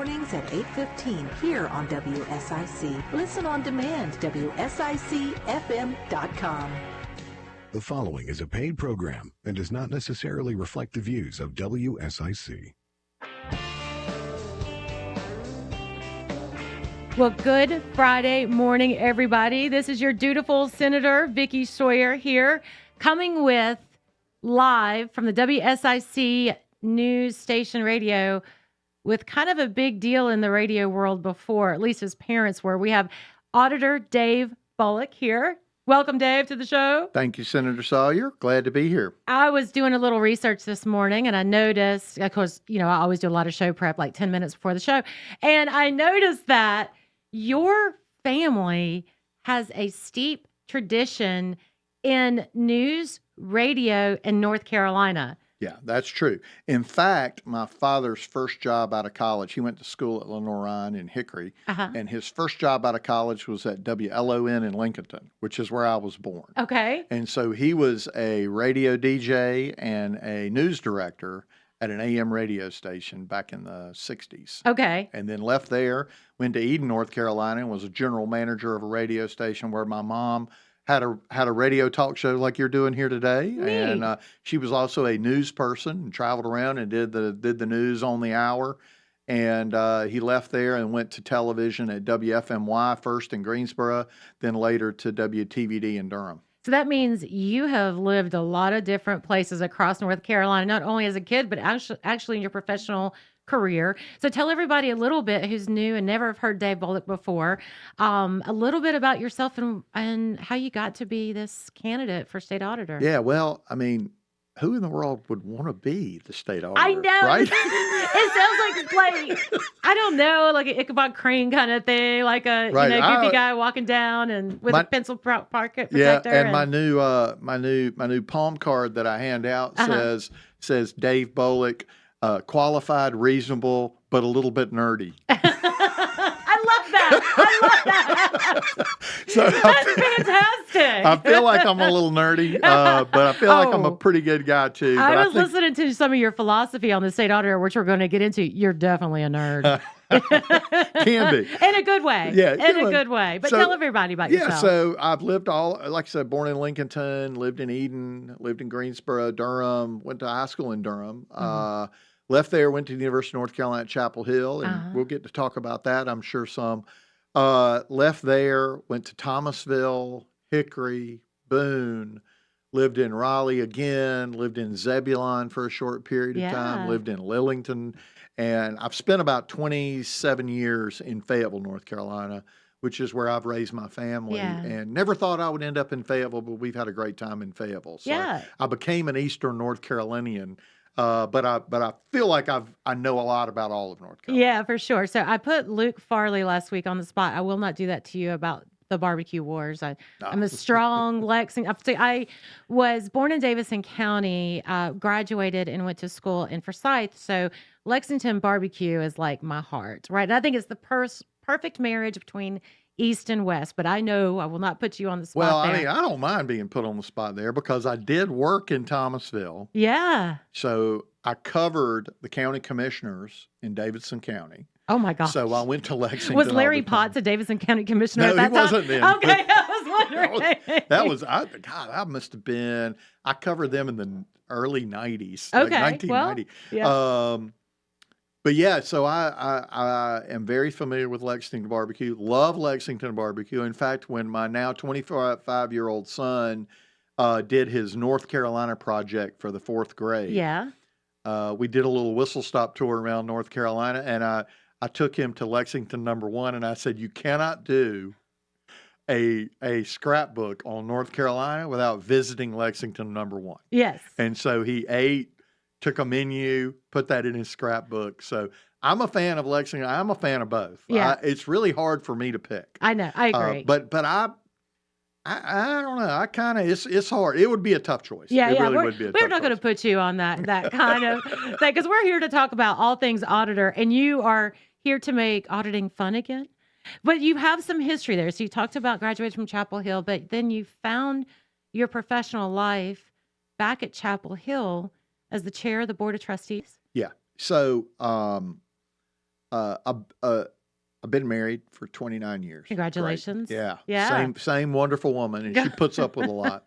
mornings at 8:15 here on WSIC. Listen on demand, WSICFM.com. The following is a paid program and does not necessarily reflect the views of WSIC. Well, good Friday morning, everybody. This is your dutiful Senator Vicki Sawyer here, coming with live from the WSIC news station radio with kind of a big deal in the radio world before, at least his parents were. We have Auditor Dave Boliek here. Welcome, Dave, to the show. Thank you, Senator Sawyer. Glad to be here. I was doing a little research this morning, and I noticed, of course, I always do a lot of show prep like 10 minutes before the show, and I noticed that your family has a steep tradition in news, radio, in North Carolina. Yeah, that's true. In fact, my father's first job out of college, he went to school at Lenore in Hickory, and his first job out of college was at WLON in Lincolnton, which is where I was born. Okay. And so he was a radio DJ and a news director at an AM radio station back in the 60s. Okay. And then left there, went to Eden, North Carolina, and was a general manager of a radio station where my mom had a radio talk show like you're doing here today. Neat. And she was also a news person and traveled around and did the news on the hour. And he left there and went to television at WFMY first in Greensboro, then later to WTVD in Durham. So that means you have lived a lot of different places across North Carolina, not only as a kid, but actually in your professional career. So tell everybody a little bit who's new and never have heard Dave Boliek before, a little bit about yourself and how you got to be this candidate for state auditor. Yeah, well, I mean, who in the world would want to be the state auditor? I know. Right? It sounds like I don't know, like an Ichabod Crane kind of thing, like a goofy guy walking down and with a pencil pocket protector. Yeah, and my new palm card that I hand out says Dave Boliek, qualified, reasonable, but a little bit nerdy. I love that. So That's fantastic. I feel like I'm a little nerdy, but I feel like I'm a pretty good guy too. I was listening to some of your philosophy on the state auditor, which we're going to get into. You're definitely a nerd. Can be. In a good way. Yeah. In a good way. But tell everybody about yourself. Yeah, so I've lived like I said, born in Lincolnton, lived in Eden, lived in Greensboro, Durham, went to high school in Durham. Left there, went to the University of North Carolina at Chapel Hill, and we'll get to talk about that, I'm sure some. Left there, went to Thomasville, Hickory, Boone, lived in Raleigh again, lived in Zebulon for a short period of time, lived in Lillington, and I've spent about 27 years in Fayetteville, North Carolina, which is where I've raised my family, and never thought I would end up in Fayetteville, but we've had a great time in Fayetteville. So I became an Eastern North Carolinian. But I feel like I know a lot about all of North Carolina. Yeah, for sure. So I put Luke Farley last week on the spot. I will not do that to you about the barbecue wars. I'm a strong Lexington. I was born in Davidson County, graduated and went to school in Forsyth. So Lexington barbecue is like my heart, right? And I think it's the perfect marriage between East and West, but I know I will not put you on the spot. Well, there. I mean, I don't mind being put on the spot there because I did work in Thomasville. Yeah. So I covered the county commissioners in Davidson County. Oh my gosh. So I went to Lexington. Was Larry Potts a Davidson County commissioner at that time? No, he wasn't then. Okay, I was wondering. I must have been, I covered them in the early 90s. Okay. Like 1990. Well, yeah. But yeah, so I am very familiar with Lexington barbecue, love Lexington barbecue. In fact, when my now 25-year-old son did his North Carolina project for the 4th grade, we did a little whistle stop tour around North Carolina, and I took him to Lexington #1, and I said, you cannot do a scrapbook on North Carolina without visiting Lexington #1. Yes. And so he ate, took a menu, put that in his scrapbook. So I'm a fan of Lexington. I'm a fan of both. Yeah. It's really hard for me to pick. I know. I agree. But I don't know. I kind of, it's hard. It would be a tough choice. Yeah, it yeah. really would be a tough We're not going to put you on that kind of thing, because we're here to talk about all things auditor, and you are here to make auditing fun again. But you have some history there. So you talked about graduating from Chapel Hill, but then you found your professional life back at Chapel Hill as the chair of the Board of Trustees. Yeah. So I've been married for 29 years. Congratulations. Great. Yeah. Yeah. Same wonderful woman, and she puts up with a lot.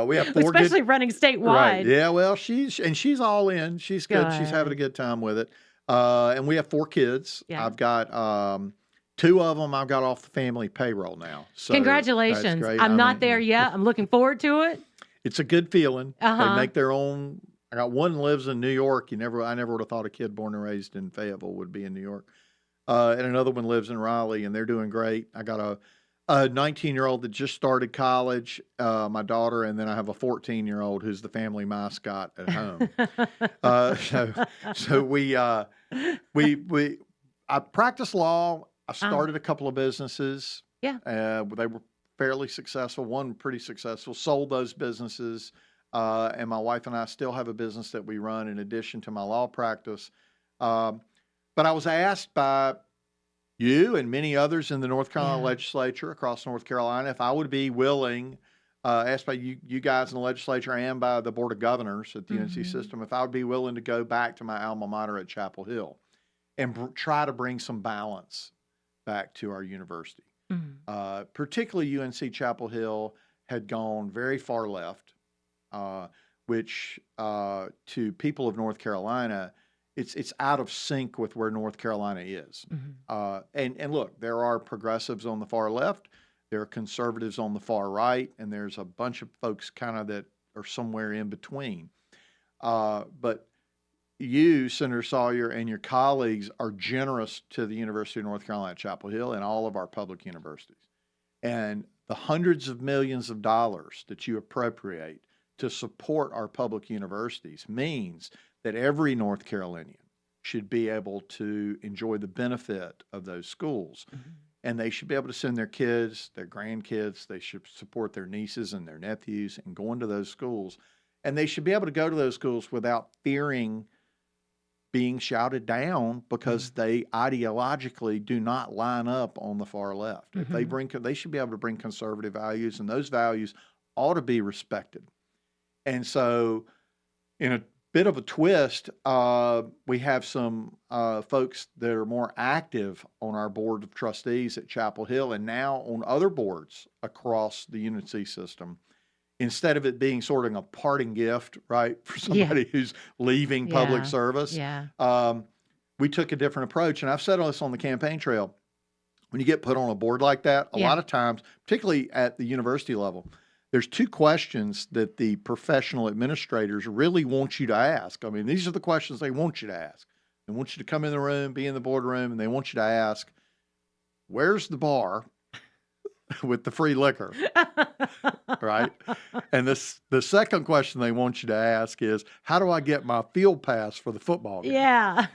We have 4 Especially good, running statewide. right. Yeah, well, she's all in. She's good. She's having a good time with it. And we have 4 kids. Yeah. I've got 2 of them I've got off the family payroll now. So Congratulations. that's great. I'm not there yet. I'm looking forward to it. It's a good feeling. Uh-huh. They make their own. I got one lives in New York. I never would have thought a kid born and raised in Fayetteville would be in New York. And another one lives in Raleigh, and they're doing great. I got a 19-year-old that just started college, my daughter, and then I have a 14-year-old who's the family mascot at home. So I practice law. I started a couple of businesses. Yeah. They were fairly successful. One pretty successful. Sold those businesses, and my wife and I still have a business that we run in addition to my law practice. But I was asked by you and many others in the North Carolina legislature across North Carolina if I would be willing, asked by you guys in the legislature and by the Board of Governors at the UNC system, if I would be willing to go back to my alma mater at Chapel Hill and try to bring some balance back to our university. Particularly UNC Chapel Hill had gone very far left, which to people of North Carolina, it's out of sync with where North Carolina is. And look, there are progressives on the far left, there are conservatives on the far right, and there's a bunch of folks kind of that are somewhere in between. But you, Senator Sawyer, and your colleagues are generous to the University of North Carolina at Chapel Hill and all of our public universities. And the hundreds of millions of dollars that you appropriate to support our public universities means that every North Carolinian should be able to enjoy the benefit of those schools. And they should be able to send their kids, their grandkids, they should support their nieces and their nephews and go into those schools. And they should be able to go to those schools without fearing being shouted down because they ideologically do not line up on the far left. If they should be able to bring conservative values, and those values ought to be respected. And so, in a bit of a twist, we have some folks that are more active on our board of trustees at Chapel Hill and now on other boards across the UNC system. Instead of it being sort of a parting gift, right, for somebody who's leaving public service, we took a different approach. And I've said this on the campaign trail. When you get put on a board like that, a lot of times, particularly at the university level, there's 2 questions that the professional administrators really want you to ask. I mean, these are the questions they want you to ask. They want you to come in the room, be in the boardroom, and they want you to ask, where's the bar with the free liquor, right? And the second question they want you to ask is, how do I get my field pass for the football game? Yeah.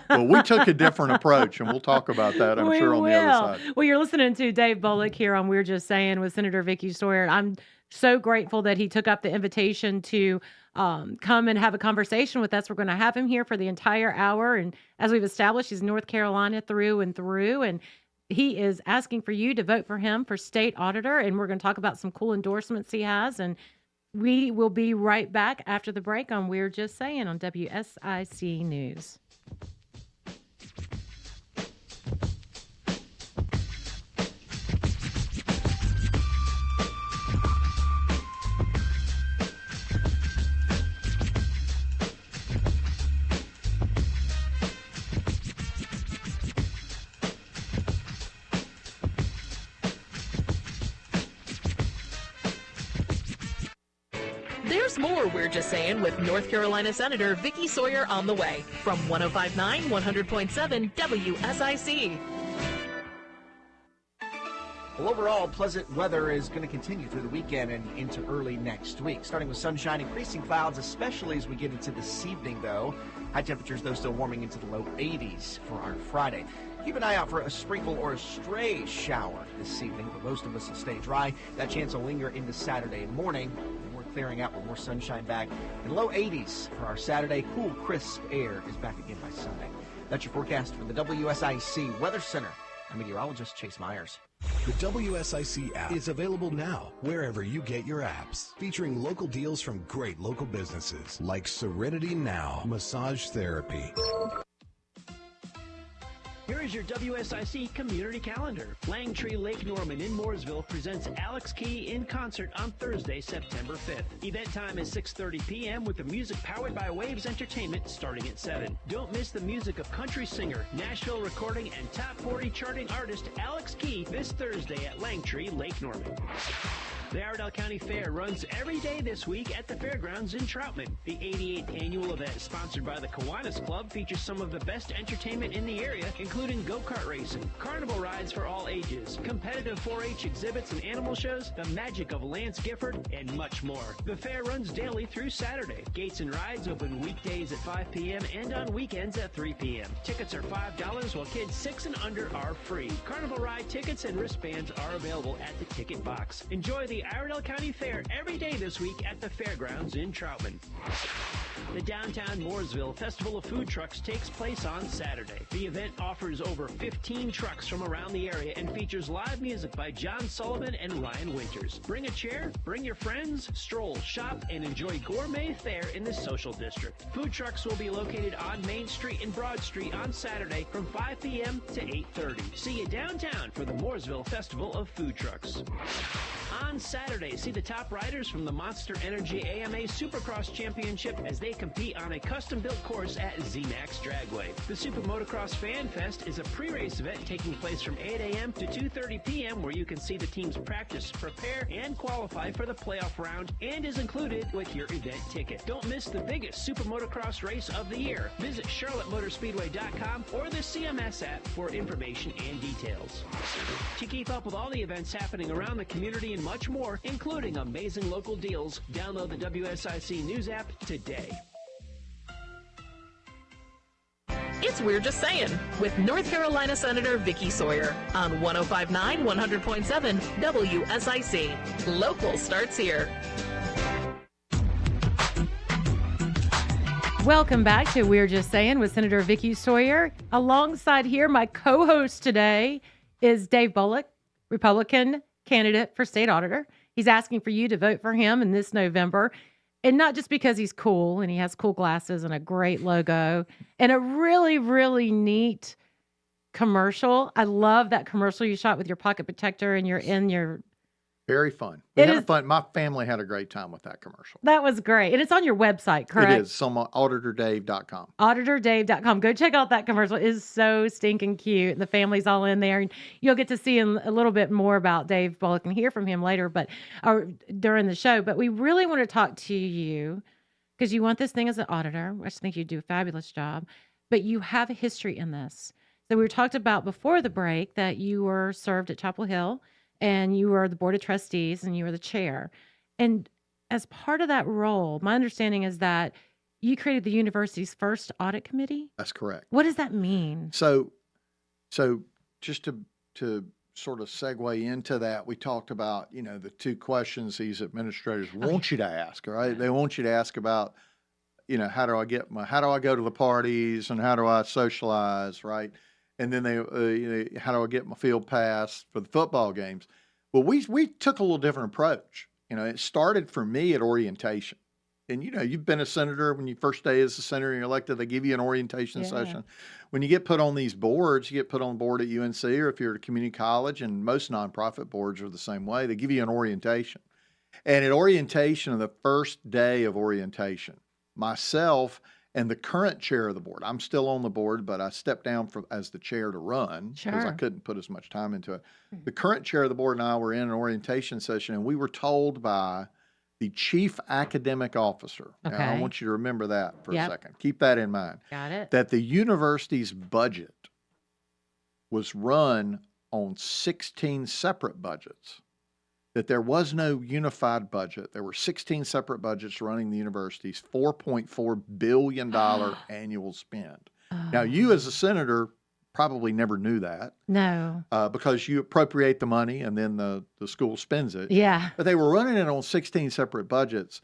Well, we took a different approach, and we'll talk about that, I'm sure, on the other side. Well, you're listening to Dave Boliek here on We're Just Saying with Senator Vicky Sawyer. I'm so grateful that he took up the invitation to come and have a conversation with us. We're going to have him here for the entire hour. And as we've established, he's North Carolina through and through. And he is asking for you to vote for him for state auditor. And we're going to talk about some cool endorsements he has. And we will be right back after the break on We're Just Saying on WSIC News. There's more We're Just Saying with North Carolina Senator Vicky Sawyer on the way from 105.9, 100.7 WSIC. Well, overall, pleasant weather is going to continue through the weekend and into early next week, starting with sunshine, increasing clouds, especially as we get into this evening, though. High temperatures, though, still warming into the low 80s for our Friday. Keep an eye out for a sprinkle or a stray shower this evening, but most of us will stay dry. That chance will linger into Saturday morning. Clearing out with more sunshine back in low 80s for our Saturday. Cool, crisp air is back again by Sunday. That's your forecast from the WSIC Weather Center. I'm meteorologist Chase Myers. The WSIC app is available now wherever you get your apps, featuring local deals from great local businesses like Serenity Now Massage Therapy. Here is your WSIC community calendar. Langtree Lake Norman in Mooresville presents Alex Key in concert on Thursday, September 5th. Event time is 6:30 p.m. with the music powered by Waves Entertainment starting at 7. Don't miss the music of country singer, Nashville recording, and top 40 charting artist Alex Key this Thursday at Langtree Lake Norman. The Iredell County Fair runs every day this week at the fairgrounds in Troutman. The 88th annual event, sponsored by the Kiwanis Club, features some of the best entertainment in the area, including go-kart racing, carnival rides for all ages, competitive 4-H exhibits and animal shows, the magic of Lance Gifford, and much more. The fair runs daily through Saturday. Gates and rides open weekdays at 5 p.m. and on weekends at 3 p.m. Tickets are $5, while kids 6 and under are free. Carnival ride tickets and wristbands are available at the ticket box. Enjoy the Iredell County Fair every day this week at the fairgrounds in Troutman. The Downtown Mooresville Festival of Food Trucks takes place on Saturday. The event offers over 15 trucks from around the area and features live music by John Sullivan and Ryan Winters. Bring a chair, bring your friends, stroll, shop, and enjoy gourmet fare in the social district. Food trucks will be located on Main Street and Broad Street on Saturday from 5 p.m. to 8:30. See you downtown for the Mooresville Festival of Food Trucks. On Saturday, see the top riders from the Monster Energy AMA Supercross Championship as they compete on a custom-built course at ZMAX Dragway. The Super Motocross Fan Fest is a pre-race event taking place from 8 a.m. to 2:30 p.m. where you can see the teams practice, prepare, and qualify for the playoff round and is included with your event ticket. Don't miss the biggest Super Motocross race of the year. Visit CharlotteMotorspeedway.com or the CMS app for information and details. To keep up with all the events happening around the community and much more, including amazing local deals, download the WSIC News app today. It's We're Just Saying with North Carolina Senator Vicky Sawyer on 105.9 100.7 WSIC. Local starts here. Welcome back to We're Just Saying with Senator Vicky Sawyer. Alongside here, my co-host today is Dave Boliek, Republican candidate for state auditor. He's asking for you to vote for him in this November. And not just because he's cool and he has cool glasses and a great logo and a really, really neat commercial. I love that commercial you shot with your pocket protector and you're in your... Very fun. We had fun. My family had a great time with that commercial. That was great. And it's on your website, correct? It is. It's on auditordave.com. Auditordave.com. Go check out that commercial. It is so stinking cute. The family's all in there. And you'll get to see a little bit more about Dave Boliek and hear from him later, or during the show. But we really want to talk to you because you want this thing as an auditor. I just think you do a fabulous job. But you have a history in this. So we talked about before the break that you were served at Chapel Hill and you were the board of trustees and you were the chair. And as part of that role, my understanding is that you created the university's first audit committee. That's correct. What does that mean? So just to sort of segue into that, we talked about, the two questions these administrators want you to ask, right? They want you to ask about, how do I go to the parties and how do I socialize, right? And then how do I get my field pass for the football games? Well, we took a little different approach. It started for me at orientation. And, you've been a senator when you first day as a senator and you're elected, they give you an orientation session. When you get put on these boards, you get put on board at UNC or if you're at a community college, and most nonprofit boards are the same way, they give you an orientation. And at orientation, the first day of orientation, myself and the current chair of the board, I'm still on the board, but I stepped down as the chair to run because I couldn't put as much time into it. The current chair of the board and I were in an orientation session, and we were told by the chief academic officer. Okay. Now, I want you to remember that for a second. Keep that in mind. Got it. That the university's budget was run on 16 separate budgets. That there was no unified budget. There were 16 separate budgets running the university's $4.4 billion annual spend. Now, you as a senator probably never knew that. No. Because you appropriate the money and then the school spends it. Yeah. But they were running it on 16 separate budgets.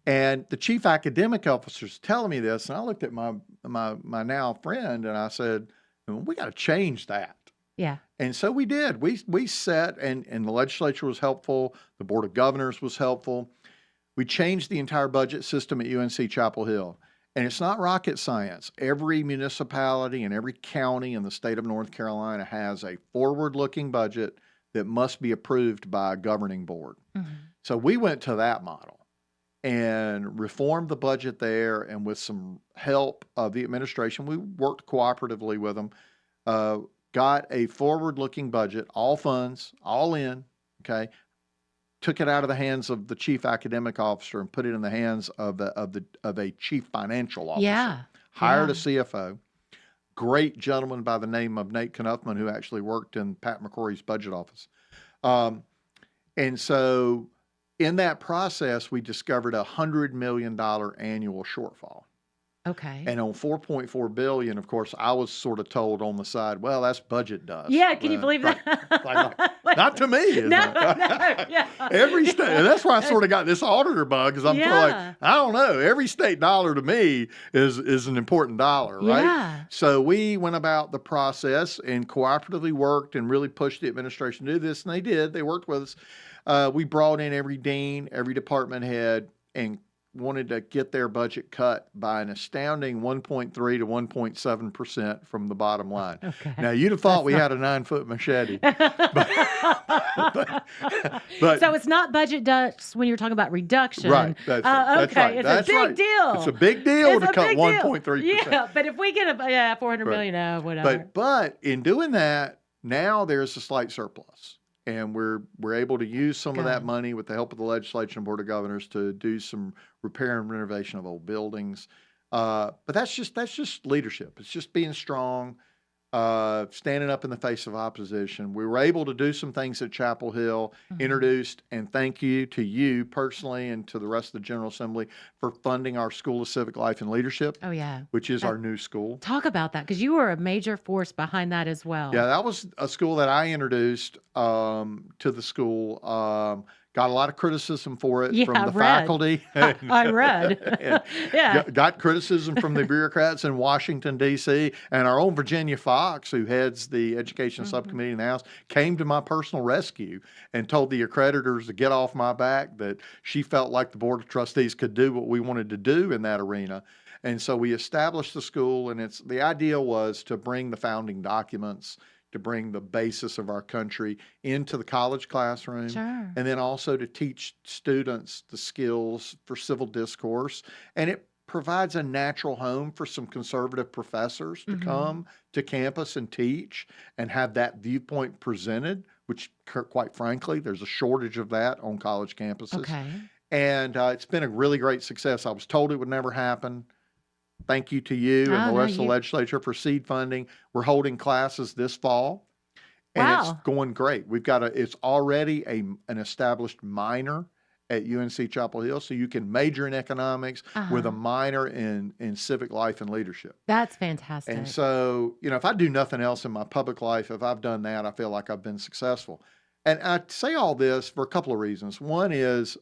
And the chief academic officer's telling me this, and I looked at my now friend and I said, we got to change that. Yeah. And so we did. We set, and the legislature was helpful. The Board of Governors was helpful. We changed the entire budget system at UNC Chapel Hill. And it's not rocket science. Every municipality and every county in the state of North Carolina has a forward-looking budget that must be approved by a governing board. Mm-hmm. So we went to that model and reformed the budget there, and with some help of the administration, we worked cooperatively with them, got a forward-looking budget, all funds, all in, okay, took it out of the hands of the chief academic officer and put it in the hands of a chief financial officer. Yeah. Hired a CFO, great gentleman by the name of Nate Knuffman, who actually worked in Pat McCrory's budget office. And so in that process, we discovered $100 million annual shortfall. Okay. And on $4.4 billion, of course, I was sort of told on the side, well, that's budget dust. Yeah, can you believe right. that? Not to me. Isn't No, it? no, yeah. Every state, and that's why I sort of got this auditor bug, because I'm sort of like, Yeah. I don't know. Every state dollar to me is an important dollar, right? Yeah. So we went about the process and cooperatively worked and really pushed the administration to do this, and they did. They worked with us. We brought in every dean, every department head, and wanted to get their budget cut by an astounding 1.3 to 1.7% from the bottom line. Okay. Now, you'd have thought we had a 9-foot machete. But So it's not budget dust when you're talking about reduction. right. That's okay. right. It's That's a big right. deal. It's a big deal It's to a cut big deal. 1.3%. Yeah, but if we get a 400 million, whatever. But in doing that, now there's a slight surplus. And we're able to use some of that Good. money with the help of the legislature and board of governors to do some repair and renovation of old buildings. But that's just leadership. It's just being strong, standing up in the face of opposition. We were able to do some things at Chapel Hill, introduced, and thank you to you personally and to the rest of the General Assembly for funding our School of Civic Life and Leadership, Oh, yeah. which is our new school. Talk about that, because you were a major force behind that as well. Yeah, that was a school that I introduced to the school. Got a lot of criticism for it from Yeah, the I read. faculty. I read. And Yeah. got criticism from the bureaucrats in Washington, D.C. And our own Virginia Fox, who heads the education subcommittee in the House, came to my personal rescue and told the accreditors to get off my back, that she felt like the Board of Trustees could do what we wanted to do in that arena. And so we established the school, and the idea was to bring the founding documents, to bring the basis of our country into the college classroom, Sure. and then also to teach students the skills for civil discourse. And it provides a natural home for some conservative professors to come to campus and teach and have that viewpoint presented, which, quite frankly, there's a shortage of that on college campuses. Okay. And it's been a really great success. I was told it would never happen. Thank you to you and Oh, the no, rest of the legislature for seed funding. We're holding classes this fall, and it's Wow. going great. We've got it's already an established minor at UNC Chapel Hill, so you can major in economics with a minor in civic life and leadership. That's fantastic. And so, if I do nothing else in my public life, if I've done that, I feel like I've been successful. And I say all this for a couple of reasons. One is,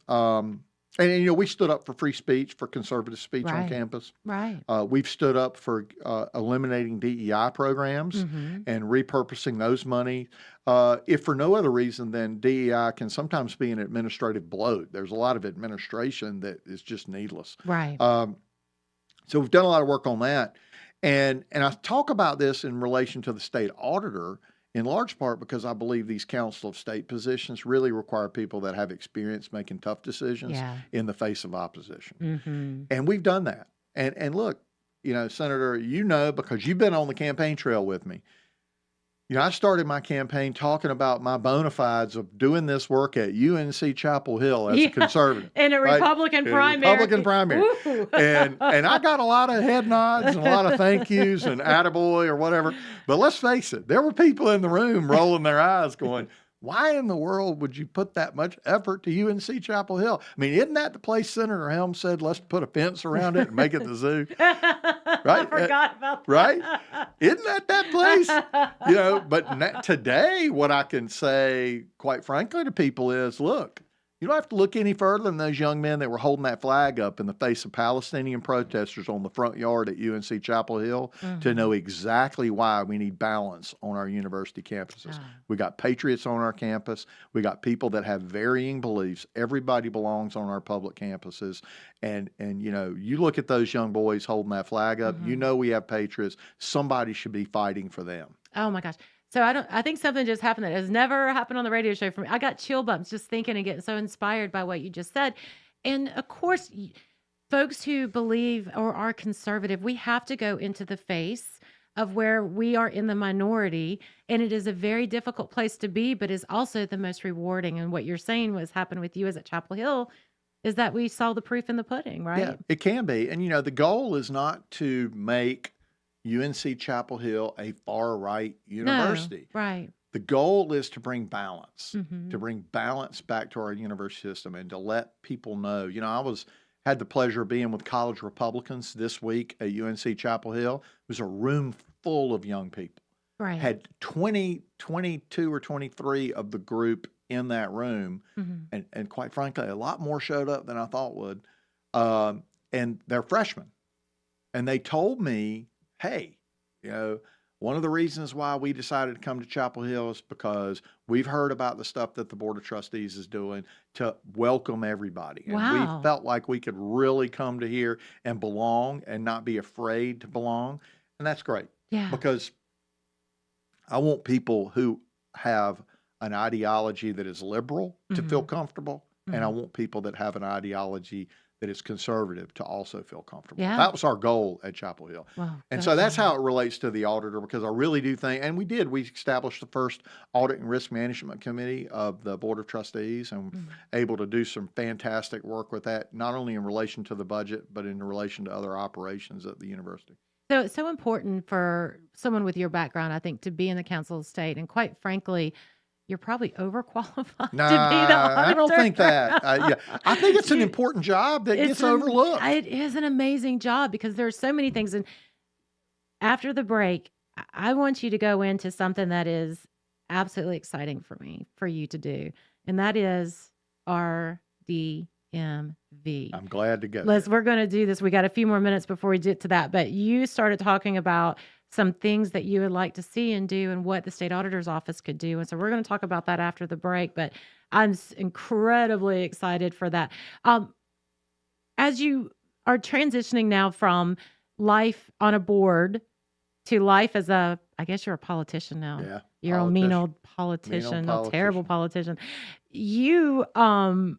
and we stood up for free speech, for conservative speech on Right. campus. Right. We've stood up for eliminating DEI programs and repurposing those money, if for no other reason than DEI can sometimes be an administrative bloat. There's a lot of administration that is just needless. Right. So we've done a lot of work on that. And I talk about this in relation to the state auditor, in large part because I believe these council of state positions really require people that have experience making tough decisions Yeah. in the face of opposition. Mm-hmm. And we've done that. And look, Senator, because you've been on the campaign trail with me. I started my campaign talking about my bona fides of doing this work at UNC Chapel Hill as a conservative. In a right? Republican In a primary. Republican primary. Woo. And I got a lot of head nods and a lot of thank yous and attaboy or whatever. But let's face it, there were people in the room rolling their eyes going, why in the world would you put that much effort to UNC Chapel Hill? I mean, isn't that the place Senator Helms said, let's put a fence around it and make it the zoo? I forgot about that. Right? Isn't that place? But today, what I can say, quite frankly, to people is, look, You don't have to look any further than those young men that were holding that flag up in the face of Palestinian protesters on the front yard at UNC Chapel Hill to know exactly why we need balance on our university campuses. We got patriots on our campus. We got people that have varying beliefs. Everybody belongs on our public campuses. And you know, you look at those young boys holding that flag up, you know we have patriots. Somebody should be fighting for them. Oh my gosh. So I think something just happened that has never happened on the radio show for me. I got chill bumps just thinking and getting so inspired by what you just said. And of course, folks who believe or are conservative, we have to go into the face of where we are in the minority. And it is a very difficult place to be, but is also the most rewarding. And what you're saying was happened with you as at Chapel Hill is that we saw the proof in the pudding, right? Yeah, it can be. And, you know, the goal is not to make UNC Chapel Hill a far-right university. No, right. The goal is to bring balance, to bring balance back to our university system and to let people know. You know, I had the pleasure of being with college Republicans this week at UNC Chapel Hill. It was a room full of young people. Right. Had 22 or 23 of the group in that room. And quite frankly, a lot more showed up than I thought would. And they're freshmen. And they told me, hey, you know, one of the reasons why we decided to come to Chapel Hill is because we've heard about the stuff that the Board of Trustees is doing to welcome everybody. And we felt like we could really come to here and belong and not be afraid to belong. And that's great. Yeah. Because I want people who have an ideology that is liberal to feel comfortable. And I want people that have an ideology that is conservative to also feel comfortable. Yeah. That was our goal at Chapel Hill. Wow, and so that's how it relates to the auditor, because I really do think, and we established the first audit and risk management committee of the Board of Trustees and able to do some fantastic work with that, not only in relation to the budget, but in relation to other operations at the university. So it's so important for someone with your background, I think, to be in the Council of State. And quite frankly, you're probably overqualified to be the auditor. I don't think that. I think it's an important job that gets overlooked. It is an amazing job because there are so many things. And after the break, I want you to go into something that is absolutely exciting for you to do. And that is RDMV. I'm glad to go. We're going to do this. We got a few more minutes before we get to that. But you started talking about some things that you would like to see and do and what the state auditor's office could do. And so we're going to talk about that after the break, but I'm incredibly excited for that. As you are transitioning now from life on a board to life as I guess you're a politician now. Yeah. You're a mean old politician, a terrible politician. You are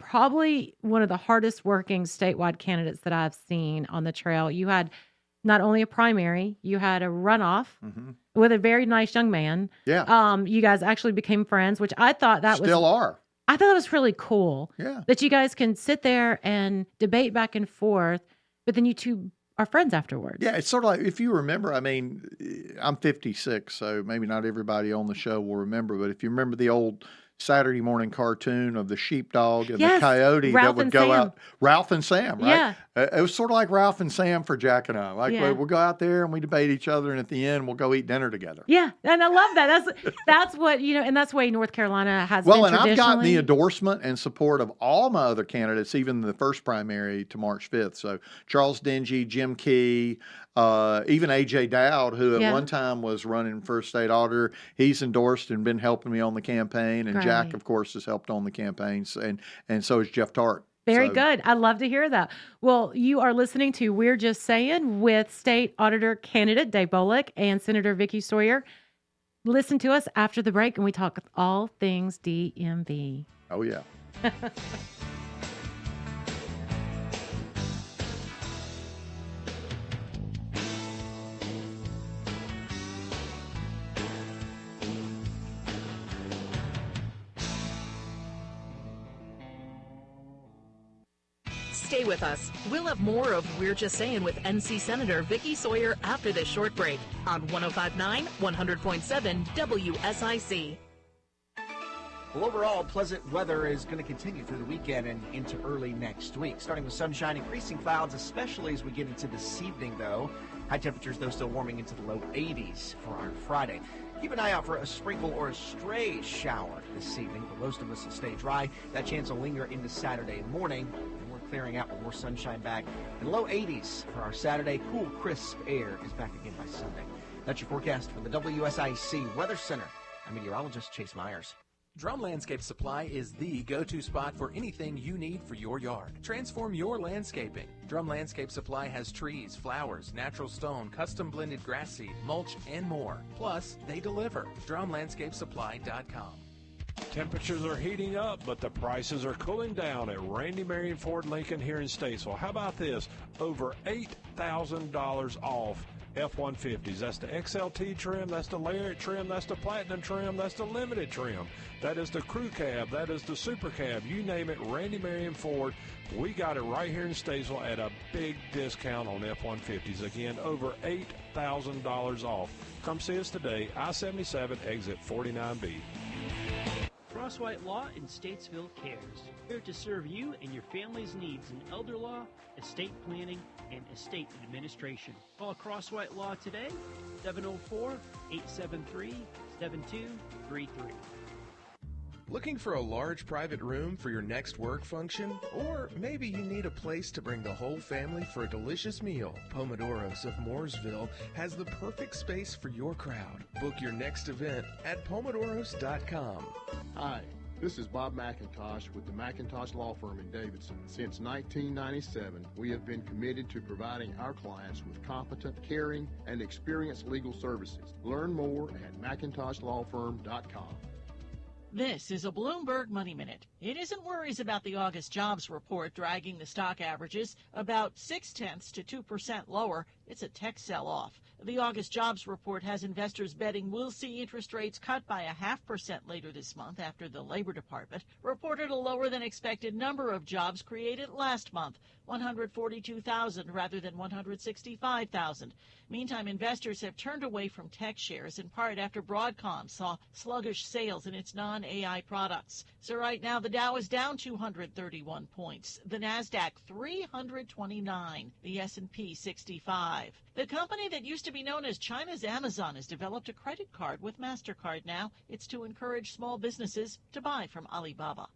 probably one of the hardest working statewide candidates that I've seen on the trail. You had not only a primary, you had a runoff with a very nice young man. Yeah. You guys actually became friends, which I thought I thought that was really cool. Yeah. That you guys can sit there and debate back and forth, but then you two are friends afterwards. Yeah, it's sort of like, if you remember, I mean, I'm 56, so maybe not everybody on the show will remember, but if you remember the old Saturday morning cartoon of the sheepdog and the coyote that would go out, Ralph and Sam, right? Yeah. It was sort of like Ralph and Sam for Jack and I. Like we'll go out there and we debate each other, and at the end we'll go eat dinner together. Yeah, and I love that. That's what, you know, and that's why North Carolina has well, been and I've gotten the traditionally. endorsement and support of all my other candidates, even the first primary to March 5th. So Charles Dingy, Jim Key, even A.J. Dowd, who at one time was running for state auditor, he's endorsed and been helping me on the campaign. And Jack, of course, has helped on the campaigns. And so is Jeff Tart. Very good. I love to hear that. Well, you are listening to We're Just Saying with State Auditor candidate Dave Boliek and Senator Vicky Sawyer. Listen to us after the break, and we talk all things DMV. Oh, yeah. Stay with us. We'll have more of We're Just Saying with NC Senator Vicky Sawyer after this short break on 105.9, 100.7 WSIC. Well, overall, pleasant weather is going to continue through the weekend and into early next week, starting with sunshine, increasing clouds, especially as we get into this evening, though. High temperatures, though, still warming into the low 80s for our Friday. Keep an eye out for a sprinkle or a stray shower this evening, but most of us will stay dry. That chance will linger into Saturday morning, and we're clearing out with more sunshine back. And low 80s for our Saturday. Cool, crisp air is back again by Sunday. That's your forecast from the WSIC Weather Center. I'm meteorologist Chase Myers. Drum Landscape Supply is the go-to spot for anything you need for your yard. Transform your landscaping. Drum Landscape Supply has trees, flowers, natural stone, custom blended grass seed, mulch, and more. Plus, they deliver. DrumLandscapeSupply.com. Temperatures are heating up, but the prices are cooling down at Randy Marion Ford Lincoln here in Statesville. How about this? Over $8,000 off F-150s. That's the XLT trim, that's the Lariat trim, that's the Platinum trim, that's the Limited trim. That is the Crew Cab, that is the Super Cab. You name it, Randy Marion Ford. We got it right here in Statesville at a big discount on F-150s. Again, over $8,000 off. Come see us today, I-77, exit 49B. Crosswhite Law in Statesville cares. Here to serve you and your family's needs in elder law, estate planning, and estate administration. Call Crosswhite Law today, 704-873-7233. Looking for a large private room for your next work function? Or maybe you need a place to bring the whole family for a delicious meal? Pomodoros of Mooresville has the perfect space for your crowd. Book your next event at pomodoros.com. Hi, this is Bob McIntosh with the McIntosh Law Firm in Davidson. Since 1997, we have been committed to providing our clients with competent, caring, and experienced legal services. Learn more at McIntoshLawFirm.com. This is a Bloomberg Money Minute. It isn't worries about the August jobs report dragging the stock averages about 0.6 to 2% lower. It's a tech sell-off. The August jobs report has investors betting we'll see interest rates cut by 0.5% later this month after the Labor Department reported a lower than expected number of jobs created last month, 142,000 rather than 165,000. Meantime, investors have turned away from tech shares in part after Broadcom saw sluggish sales in its non-AI products. So right now the Dow is down 231 points, the Nasdaq 329, the S&P 65. The company that used to be known as China's Amazon has developed a credit card with MasterCard now. It's to encourage small businesses to buy from Alibaba.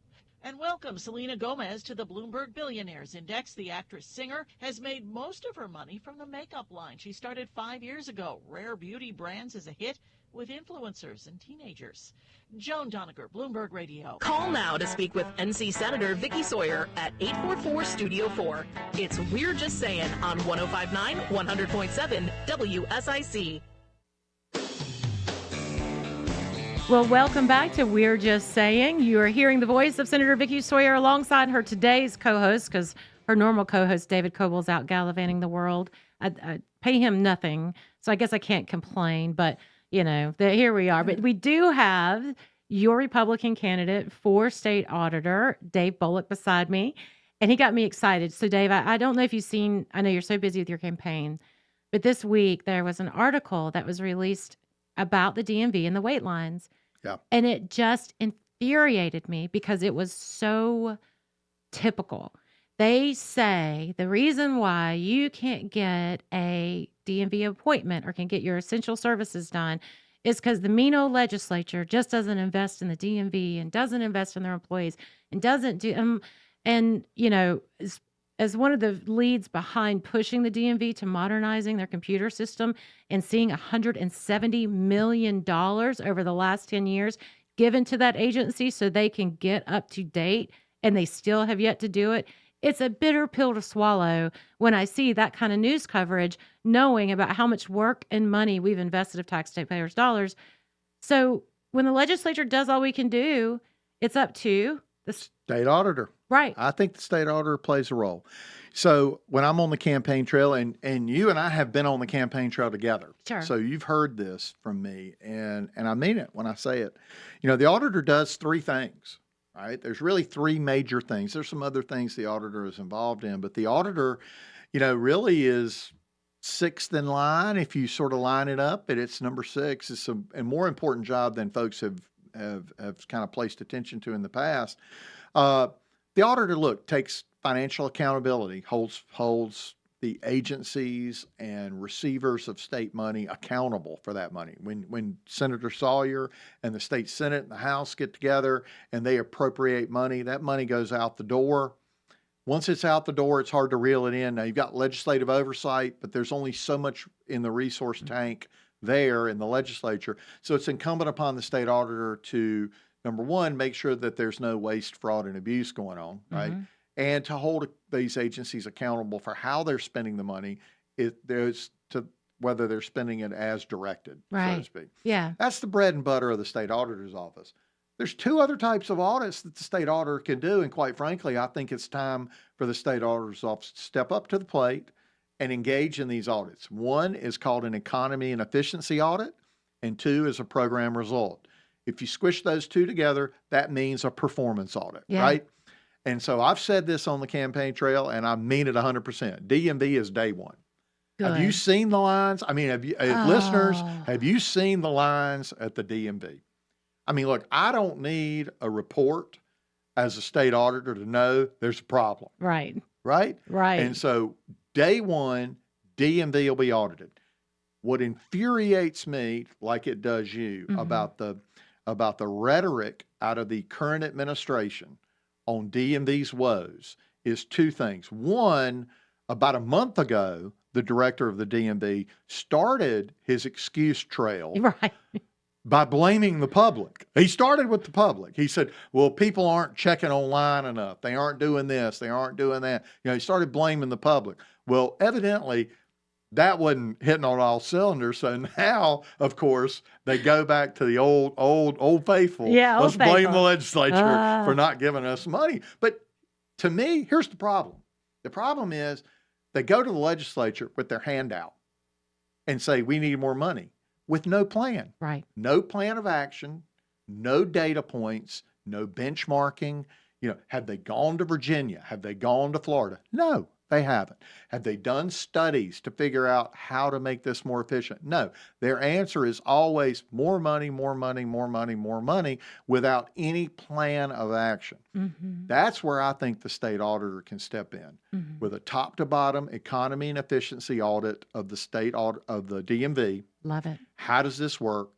And welcome Selena Gomez to the Bloomberg Billionaires Index. The actress-singer has made most of her money from the makeup line she started 5 years ago. Rare Beauty Brands is a hit with influencers and teenagers. Joan Doniger, Bloomberg Radio. Call now to speak with NC Senator Vicky Sawyer at 844-STUDIO-4. It's We're Just Saying on 105.9, 100.7 WSIC. Well, welcome back to We're Just Saying. You are hearing the voice of Senator Vicky Sawyer alongside her today's co-host, because her normal co-host, David Coble's out gallivanting the world. I pay him nothing, so I guess I can't complain, but you know, here we are. But we do have your Republican candidate for state auditor, Dave Boliek, beside me, and he got me excited. So, Dave, I don't know if you've seen, I know you're so busy with your campaign, but this week there was an article that was released about the DMV and the wait lines. Yeah. And it just infuriated me because it was so typical. They say the reason why you can't get a DMV appointment or can get your essential services done is because the Mino legislature just doesn't invest in the DMV and doesn't invest in their employees and doesn't do and you know, as one of the leads behind pushing the DMV to modernizing their computer system and seeing $170 million over the last 10 years given to that agency so they can get up to date, and they still have yet to do it. It's a bitter pill to swallow when I see that kind of news coverage, knowing about how much work and money we've invested of taxpayers' dollars. So when the legislature does all we can do, it's up to the state auditor. Right. I think the state auditor plays a role. So when I'm on the campaign trail, and you and I have been on the campaign trail together. Sure. So you've heard this from me, and I mean it when I say it. You know, the auditor does three things, right? There's really three major things. There's some other things the auditor is involved in, but the auditor, you know, really is sixth in line if you sort of line it up, and it's number six. It's a more important job than folks have kind of placed attention to in the past. The auditor, takes financial accountability, holds the agencies and receivers of state money accountable for that money. When Senator Sawyer and the state Senate and the House get together and they appropriate money, that money goes out the door. Once it's out the door, it's hard to reel it in. Now, you've got legislative oversight, but there's only so much in the resource tank there in the legislature. So it's incumbent upon the state auditor to, number one, make sure that there's no waste, fraud, and abuse going on, right? And to hold these agencies accountable for how they're spending the money, there's to whether they're spending it as directed, so to speak. Yeah. That's the bread and butter of the state auditor's office. There's two other types of audits that the state auditor can do, and quite frankly, I think it's time for the state auditor's office to step up to the plate and engage in these audits. One is called an economy and efficiency audit, and two is a program result. If you squish those two together, that means a performance audit, right? And so I've said this on the campaign trail, and I mean it 100%. DMV is day one. Good. Have you seen the lines? I mean, listeners, have you seen the lines at the DMV? I mean, look, I don't need a report as a state auditor to know there's a problem. Right. Right? Right. And so day one, DMV will be audited. What infuriates me, like it does you, about the rhetoric out of the current administration on DMV's woes is two things. One, about a month ago, the director of the DMV started his excuse trail by blaming the public. He started with the public. He said, well, people aren't checking online enough. They aren't doing this. They aren't doing that. You know, he started blaming the public. Well, evidently, that wasn't hitting on all cylinders. So now, of course, they go back to the old faithful. Yeah, let's blame the legislature for not giving us money. But to me, here's the problem. The problem is they go to the legislature with their hand out and say, we need more money with no plan. Right. No plan of action, no data points, no benchmarking. You know, have they gone to Virginia? Have they gone to Florida? No. They haven't. Have they done studies to figure out how to make this more efficient? No. Their answer is always more money, more money, more money, more money without any plan of action. That's where I think the state auditor can step in with a top to bottom economy and efficiency audit of the state audit of the DMV. Love it. How does this work?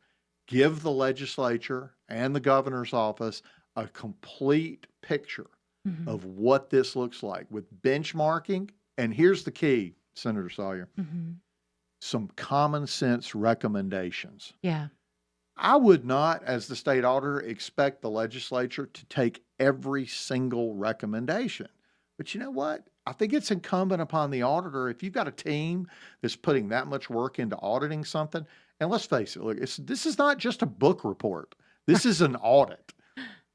Give the legislature and the governor's office a complete picture of what this looks like with benchmarking. And here's the key, Senator Sawyer, some common sense recommendations. Yeah. I would not, as the state auditor, expect the legislature to take every single recommendation. But you know what? I think it's incumbent upon the auditor, if you've got a team that's putting that much work into auditing something, and let's face it, look, this is not just a book report. This is an audit.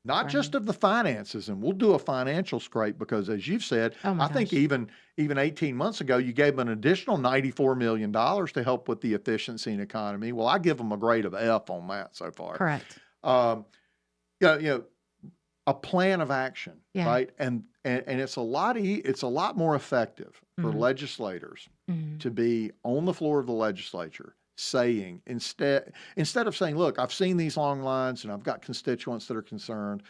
Not just of the finances, and we'll do a financial scrape because, as you've said, I think even 18 months ago, you gave them an additional $94 million to help with the efficiency and economy. Well, I give them a grade of F on that so far. Correct. You know, a plan of action, right? And it's a lot more effective for legislators to be on the floor of the legislature saying, instead of saying, look, I've seen these long lines and I've got constituents that are concerned.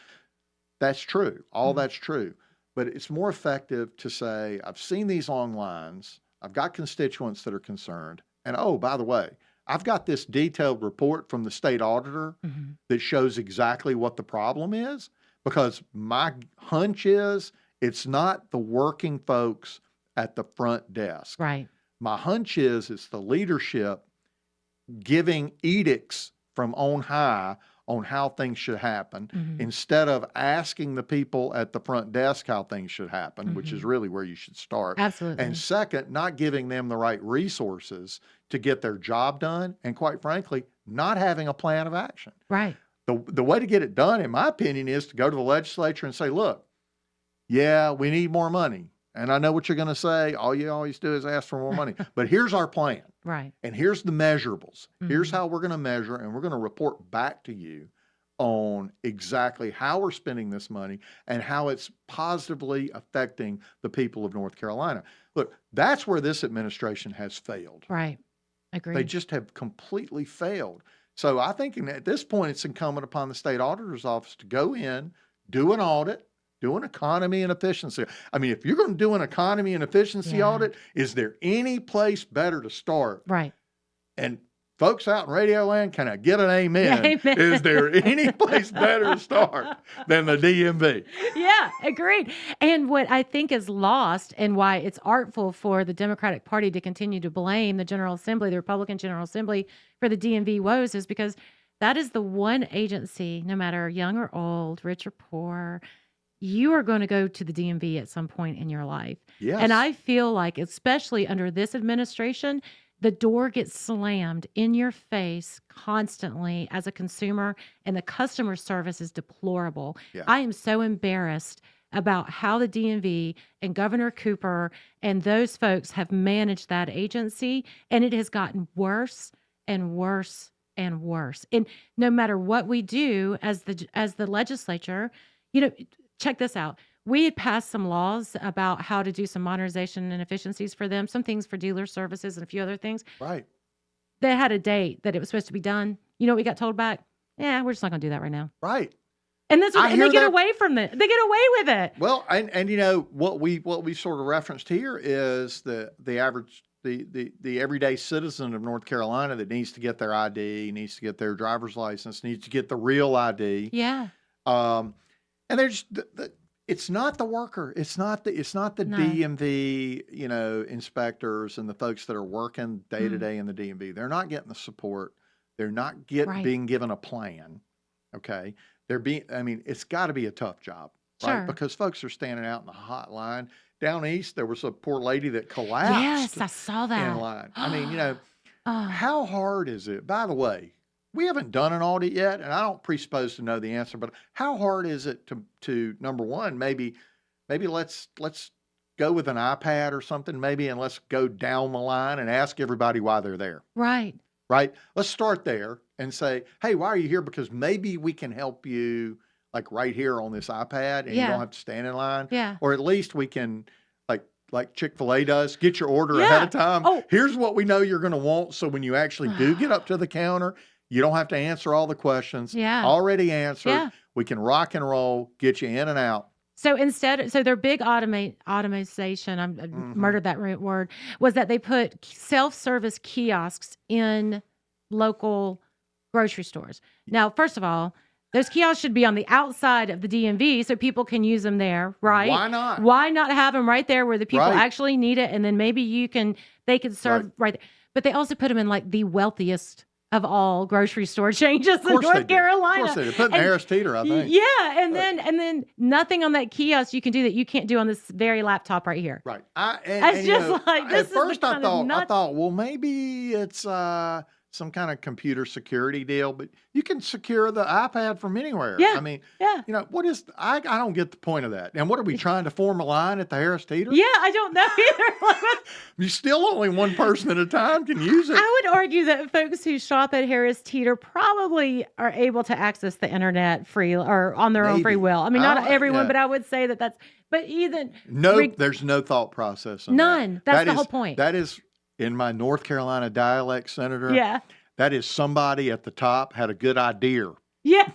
That's true. All that's true. But it's more effective to say, I've seen these long lines. I've got constituents that are concerned. And oh, by the way, I've got this detailed report from the state auditor that shows exactly what the problem is, because my hunch is it's not the working folks at the front desk. Right. My hunch is it's the leadership giving edicts from on high on how things should happen instead of asking the people at the front desk how things should happen, which is really where you should start. Absolutely. And second, not giving them the right resources to get their job done, and quite frankly, not having a plan of action. Right. The way to get it done, in my opinion, is to go to the legislature and say, look, yeah, we need more money. And I know what you're going to say. All you always do is ask for more money. But here's our plan. Right. And here's the measurables. Here's how we're going to measure, and we're going to report back to you on exactly how we're spending this money and how it's positively affecting the people of North Carolina. Look, that's where this administration has failed. Right. Agreed. They just have completely failed. So I think at this point, it's incumbent upon the state auditor's office to go in, do an audit, Do an economy and efficiency. I mean, if you're going to do an economy and efficiency audit, is there any place better to start? Right. And folks out in Radio Land, can I get an amen? Yeah, amen. Is there any place better to start than the DMV? Yeah, agreed. And what I think is lost and why it's artful for the Democratic Party to continue to blame the General Assembly, the Republican General Assembly, for the DMV woes is because that is the one agency, no matter young or old, rich or poor, you are going to go to the DMV at some point in your life. Yes. And I feel like, especially under this administration, the door gets slammed in your face constantly as a consumer, and the customer service is deplorable. Yeah. I am so embarrassed about how the DMV and Governor Cooper and those folks have managed that agency, and it has gotten worse and worse and worse. And no matter what we do as the legislature, check this out. We had passed some laws about how to do some modernization and efficiencies for them, some things for dealer services and a few other things. Right. They had a date that it was supposed to be done. You know what we got told back? Yeah, we're just not going to do that right now. Right. And that's what, and they get away from it. They get away with it. Well, and what we sort of referenced here is the average the everyday citizen of North Carolina that needs to get their ID, needs to get their driver's license, needs to get the real ID. Yeah. And there's it's not the worker. It's not the DMV, inspectors and the folks that are working day to day in the DMV. They're not getting the support. They're not being given a plan. Okay. It's got to be a tough job, right? Sure. Because folks are standing out in the hot line. Down east, there was a poor lady that collapsed. Yes, I saw that. In line. I mean, how hard is it? By the way, we haven't done an audit yet, and I don't presuppose to know the answer, but how hard is it to number one, maybe let's go with an iPad or something, and let's go down the line and ask everybody why they're there. Right. Right? Let's start there and say, hey, why are you here? Because maybe we can help you like right here on this iPad and you don't have to stand in line. Yeah. Or at least we can, like Chick-fil-A does, get your order ahead of time. Oh. Here's what we know you're going to want. So when you actually do get up to the counter, you don't have to answer all the questions. Yeah. Already answered. Yeah. We can rock and roll, get you in and out. So their big automation, I murdered that word, was that they put self-service kiosks in local grocery stores. Now, first of all, those kiosks should be on the outside of the DMV so people can use them there, right? Why not? Why not have them right there where the people actually need it, and then maybe they can serve right there. But they also put them in like the wealthiest of all grocery store changes in North Carolina. Of course they did. Put in Harris Teeter, I think. Yeah, and then nothing on that kiosk you can do that you can't do on this very laptop right here. Right. At first I thought, well, maybe it's some kind of computer security deal, but you can secure the iPad from anywhere. Yeah. I mean, what is, I don't get the point of that. And what are we trying to form a line at the Harris Teeter? Yeah, I don't know either. You still only one person at a time can use it. I would argue that folks who shop at Harris Teeter probably are able to access the internet free or on their own free will. I mean, not everyone, but I would say there's no thought process. None. That's the whole point. That is, in my North Carolina dialect, Senator. Yeah. That is somebody at the top had a good idea. Yeah.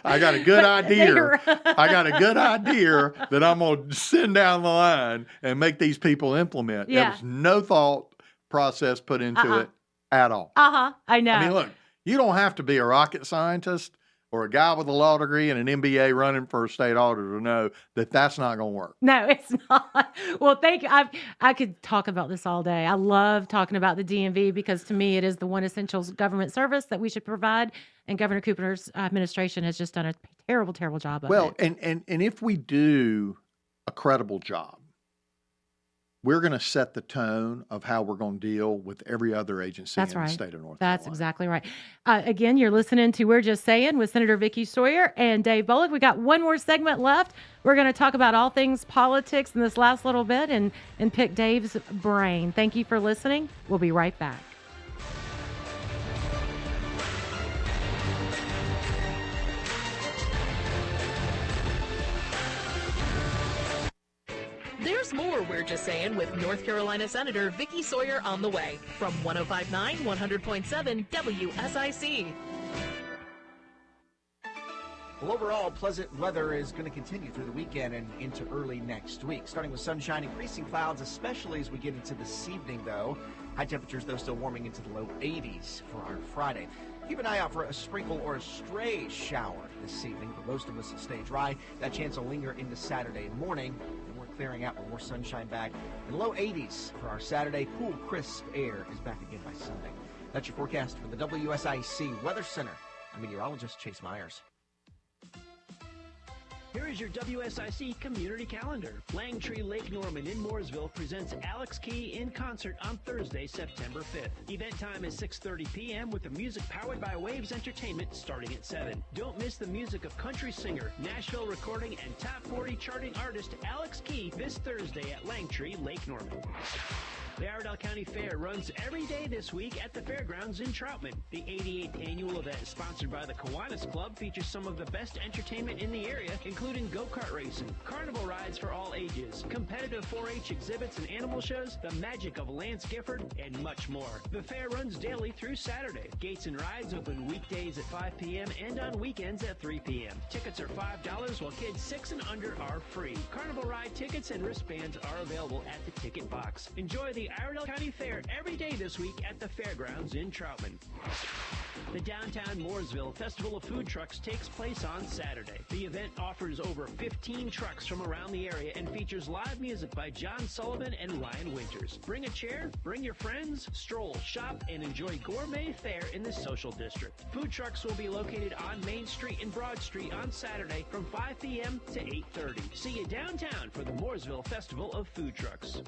I got a good idea. I got a good idea that I'm going to send down the line and make these people implement. Yeah. There was no thought process put into it at all. I know. I mean, look, you don't have to be a rocket scientist or a guy with a law degree and an MBA running for a state auditor to know that that's not going to work. No, it's not. Well, thank you. I could talk about this all day. I love talking about the DMV because to me it is the one essential government service that we should provide. And Governor Cooper's administration has just done a terrible, terrible job of it. Well, and if we do a credible job, we're going to set the tone of how we're going to deal with every other agency in the state of North Carolina. That's exactly right. Again, you're listening to We're Just Saying with Senator Vicky Sawyer and Dave Boliek. We got one more segment left. We're going to talk about all things politics in this last little bit and pick Dave's brain. Thank you for listening. We'll be right back. There's more We're Just Saying with North Carolina Senator Vicky Sawyer on the way from 105.9, 100.7 WSIC. Well, overall, pleasant weather is going to continue through the weekend and into early next week, starting with sunshine, increasing clouds, especially as we get into this evening, though. High temperatures, though, still warming into the low 80s for our Friday. Keep an eye out for a sprinkle or a stray shower this evening, but most of us will stay dry. That chance will linger into Saturday morning, and we're clearing out with more sunshine back. In the low 80s for our Saturday, cool, crisp air is back again by Sunday. That's your forecast for the WSIC Weather Center. I'm meteorologist Chase Myers. Here is your WSIC community calendar. Langtree Lake Norman in Mooresville presents Alex Key in concert on Thursday, September 5th. Event time is 6:30 p.m. with the music powered by Waves Entertainment starting at 7. Don't miss the music of country singer, Nashville recording, and top 40 charting artist Alex Key this Thursday at Langtree Lake Norman. The Iredell County Fair runs every day this week at the fairgrounds in Troutman. The 88th annual event, sponsored by the Kiwanis Club, features some of the best entertainment in the area, including go-kart racing, carnival rides for all ages, competitive 4-H exhibits and animal shows, the magic of Lance Gifford, and much more. The fair runs daily through Saturday. Gates and rides open weekdays at 5 p.m. and on weekends at 3 p.m. Tickets are $5, while kids 6 and under are free. Carnival ride tickets and wristbands are available at the ticket box. Enjoy the Iredell County Fair every day this week at the fairgrounds in Troutman. The downtown Mooresville Festival of Food Trucks takes place on Saturday. The event offers over 15 trucks from around the area and features live music by John Sullivan and Ryan Winters. Bring a chair, bring your friends, stroll, shop, and enjoy gourmet fare in the social district. Food trucks will be located on Main Street and Broad Street on Saturday from 5 p.m. to 8:30. See you downtown for the Mooresville Festival of Food Trucks.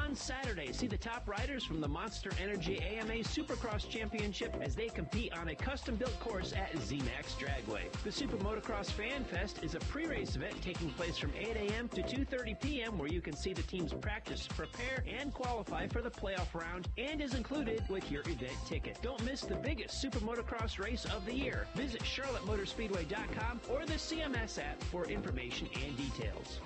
On Saturday, see the top riders from the Monster Energy AMA Supercross Championship as they compete on a custom-built course at ZMAX Dragway. The Super Motocross Fan Fest is a pre-race event taking place from 8 a.m. to 2:30 p.m. where you can see the teams practice, prepare, and qualify for the playoff round and is included with your event ticket. Don't miss the biggest Super Motocross race of the year. Visit CharlotteMotorspeedway.com or the CMS app for information and details.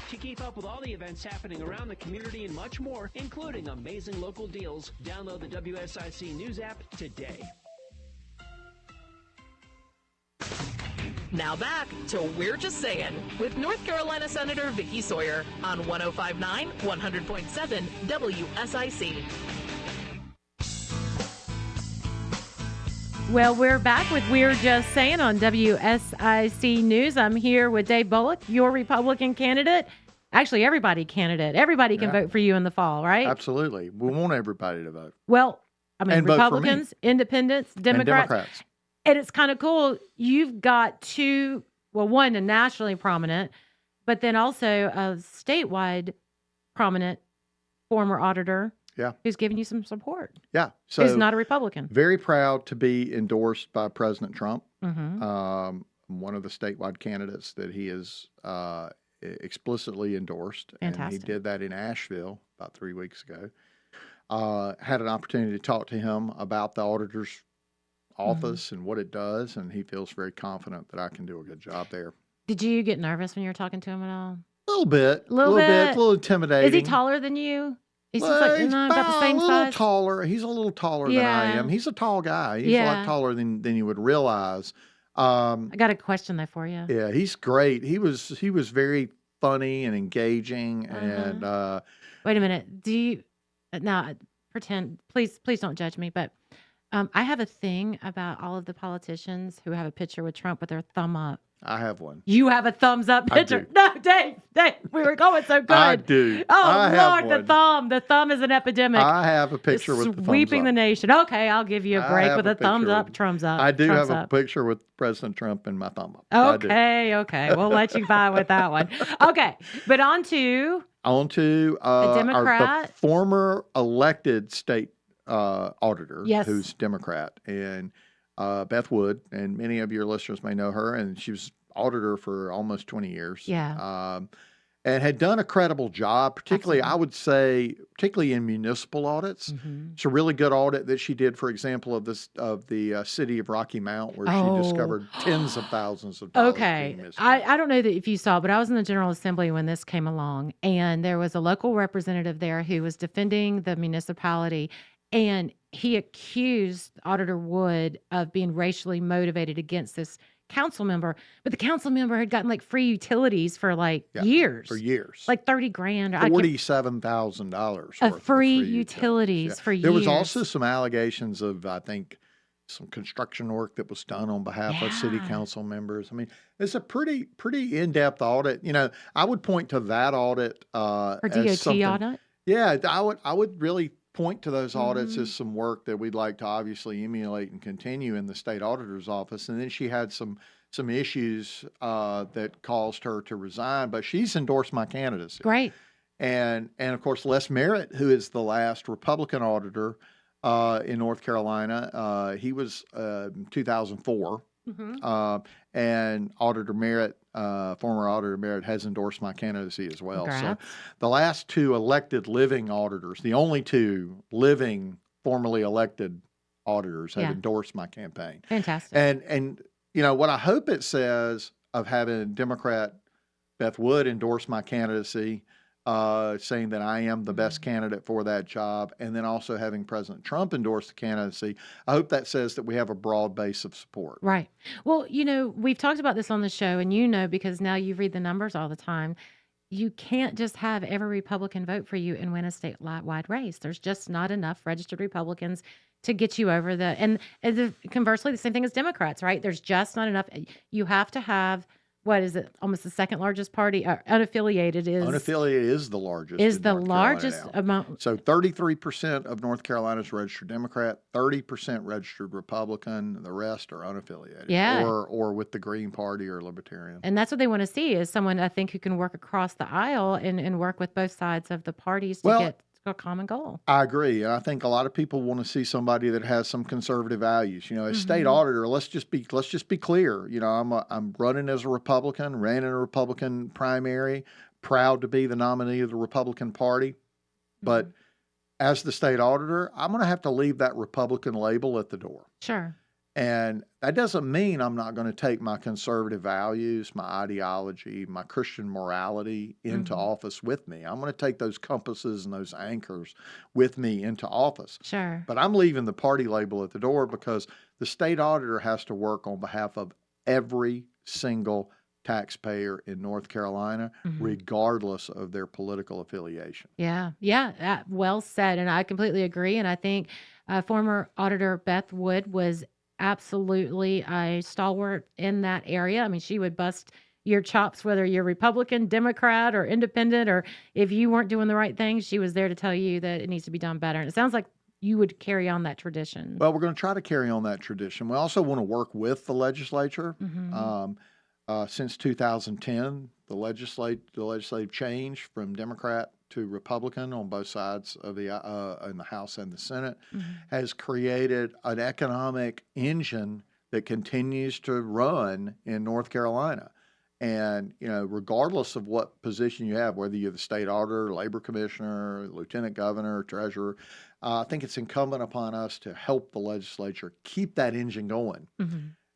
To keep up with all the events happening around the community and much more, including amazing local deals, download the WSIC News app today. Now back to We're Just Saying with North Carolina Senator Vicki Sawyer on 105.9, 100.7 WSIC. Well, we're back with We're Just Saying on WSIC News. I'm here with Dave Boliek, your Republican candidate. Actually, everybody candidate. Everybody can vote for you in the fall, right? Absolutely. We want everybody to vote. Well, I mean, And vote for Republicans, Independents, Democrats. And it's kind of cool. You've got two, well, one a nationally prominent, but then also a statewide prominent former auditor. Yeah. Who's giving you some support. Yeah. So who's not a Republican. Very proud to be endorsed by President Trump. Mm-hmm. One of the statewide candidates that he is explicitly endorsed. Fantastic. And he did that in Asheville about 3 weeks ago. Had an opportunity to talk to him about the auditor's office and what it does, and he feels very confident that I can do a good job there. Did you get nervous when you were talking to him at all? A little bit. A little bit. A little intimidating. Is he taller than you? He's Well, like, he's about the same a little size? taller. He's a little taller than I am. He's a tall guy. He's a lot taller than you would realize. I got a question though for you. Yeah, he's great. He was very funny and engaging. And wait a minute. Do you now pretend? Please don't judge me. But I have a thing about all of the politicians who have a picture with Trump with their thumb up. I have one. You have a thumbs up picture. No, Dave, we were going so good. I do. Oh, I Lord, the thumb is an epidemic. I have a picture with the thumbs up. Sweeping the nation. Okay, I'll give you a break with a thumbs up, Trump's up. I do Trump's have a up. picture with President Trump and my thumb up. Okay. We'll let you buy with that one. Okay, but on to the Democrat. the former elected state auditor, yes, who's Democrat, and Beth Wood, and many of your listeners may know her, and she was auditor for almost 20 years. Yeah. And had done a credible job, particularly, I would say, particularly in municipal audits. Mm-hmm. It's a really good audit that she did, for example, of the city of Rocky Mount, where she discovered tens of thousands of dollars. Okay. I don't know that if you saw, but I was in the General Assembly when this came along, and there was a local representative there who was defending the municipality, and he accused Auditor Wood of being racially motivated against this council member, but the council member had gotten like free utilities for like years. For years. Like 30 grand. $47,000 of worth free of utilities for years. There was also some allegations of, I think, some construction work that was done on behalf of city council members. I mean, it's a pretty in-depth audit. You know, I would point to that audit for DOT audit. Yeah, I would really point to those audits as some work that we'd like to obviously emulate and continue in the state auditor's office. And then she had some issues that caused her to resign, but she's endorsed my candidacy. Great. And of course, Les Merritt, who is the last Republican auditor in North Carolina, he was 2004. And Auditor Merritt, former Auditor Merritt, has endorsed my candidacy as well. Congrats. So the last two elected living auditors, the only two living formerly elected auditors, have endorsed my campaign. Fantastic. And you know what I hope it says of having Democrat Beth Wood endorse my candidacy, saying that I am the best candidate for that job, and then also having President Trump endorse the candidacy. I hope that says that we have a broad base of support. Right. Well, you know, we've talked about this on the show, and you know, because now you read the numbers all the time, you can't just have every Republican vote for you and win a statewide race. There's just not enough registered Republicans to get you over and conversely, the same thing as Democrats, right? There's just not enough. You have to have, what is it? Almost the second largest party. Unaffiliated is the largest. Is the largest amount. So 33% of North Carolina's registered Democrat, 30% registered Republican. The rest are unaffiliated. Yeah. Or with the Green Party or Libertarian. And that's what they want to see, is someone, I think, who can work across the aisle and work with both sides of the parties to get a common goal. I agree. And I think a lot of people want to see somebody that has some conservative values. You know, as state auditor, let's just be clear. You know, I'm running as a Republican, ran in a Republican primary, proud to be the nominee of the Republican Party. But as the state auditor, I'm going to have to leave that Republican label at the door. Sure. And that doesn't mean I'm not going to take my conservative values, my ideology, my Christian morality into office with me. I'm going to take those compasses and those anchors with me into office. Sure. But I'm leaving the party label at the door because the state auditor has to work on behalf of every single taxpayer in North Carolina, regardless of their political affiliation. Yeah. Yeah. Well said. And I completely agree. And I think former Auditor Beth Wood was absolutely a stalwart in that area. I mean, she would bust your chops, whether you're Republican, Democrat, or independent, or if you weren't doing the right thing, she was there to tell you that it needs to be done better. And it sounds like you would carry on that tradition. Well, we're going to try to carry on that tradition. We also want to work with the legislature. Since 2010, the legislative change from Democrat to Republican on both sides of in the House and the Senate has created an economic engine that continues to run in North Carolina. And, you know, regardless of what position you have, whether you're the state auditor, labor commissioner, lieutenant governor, treasurer, I think it's incumbent upon us to help the legislature keep that engine going.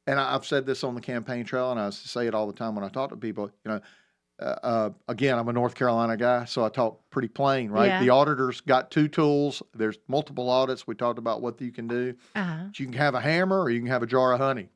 And I've said this on the campaign trail, and I say it all the time when I talk to people. You know, again, I'm a North Carolina guy, so I talk pretty plain, right? Yeah. The auditor's got two tools. There's multiple audits. We talked about what you can do. But you can have a hammer or you can have a jar of honey,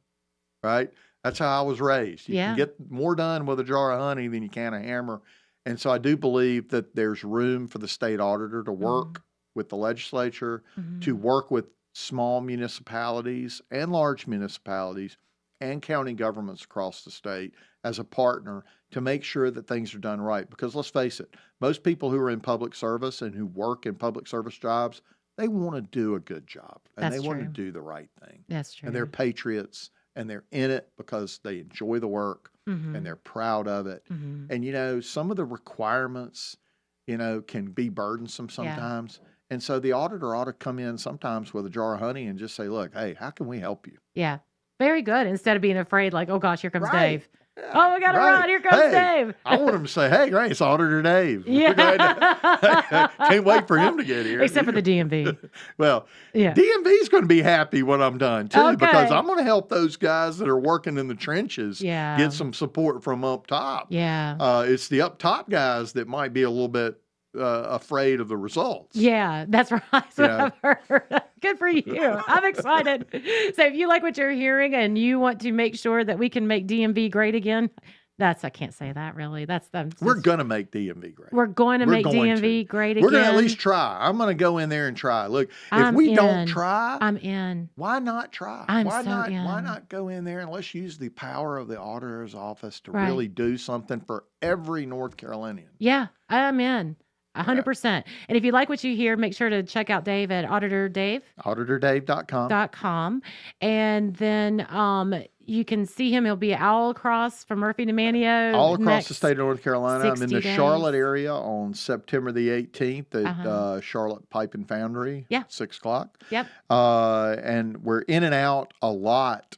right? That's how I was raised. You can get more done with a jar of honey than you can a hammer. And so I do believe that there's room for the state auditor to work with the legislature, to work with small municipalities and large municipalities and county governments across the state as a partner to make sure that things are done right. Because let's face it, most people who are in public service and who work in public service jobs, they want to do a good job and they want to do the right thing. That's true. And they're patriots and they're in it because they enjoy the work and they're proud of it. And, you know, some of the requirements, you know, can be burdensome sometimes. And so the auditor ought to come in sometimes with a jar of honey and just say, look, hey, how can we help you? Yeah. Very good. Instead of being afraid, like, oh gosh, here comes Dave. Yeah, oh, we got to run. Here comes Dave. I want him to say, hey, great, it's Auditor Dave. Yeah. Can't wait for him to get here. Except for the DMV. Well, DMV is going to be happy when I'm done, too, because I'm going to help those guys that are working in the trenches get some support from up top. Yeah. It's the up top guys that might be a little bit afraid of the results. Yeah, that's right. That's what I've heard. Good for you. I'm excited. So if you like what you're hearing and you want to make sure that we can make DMV great again, I can't say that really. We're going to make DMV great. We're going to make DMV great again. We're going to at least try. I'm going to go in there and try. Look, if we don't try, I'm in. Why not try? Why not go in there and let's use the power of the auditor's office to really do something for every North Carolinian? Yeah, I'm in. 100%. And if you like what you hear, make sure to check out Dave at auditordave.com. And then you can see him. He'll be all across from Murphy to Manio. All across the state of North Carolina. I'm in the Charlotte area on September the 18th at Charlotte Pipe and Foundry. Yeah. 6 o'clock. Yep. And we're in and out a lot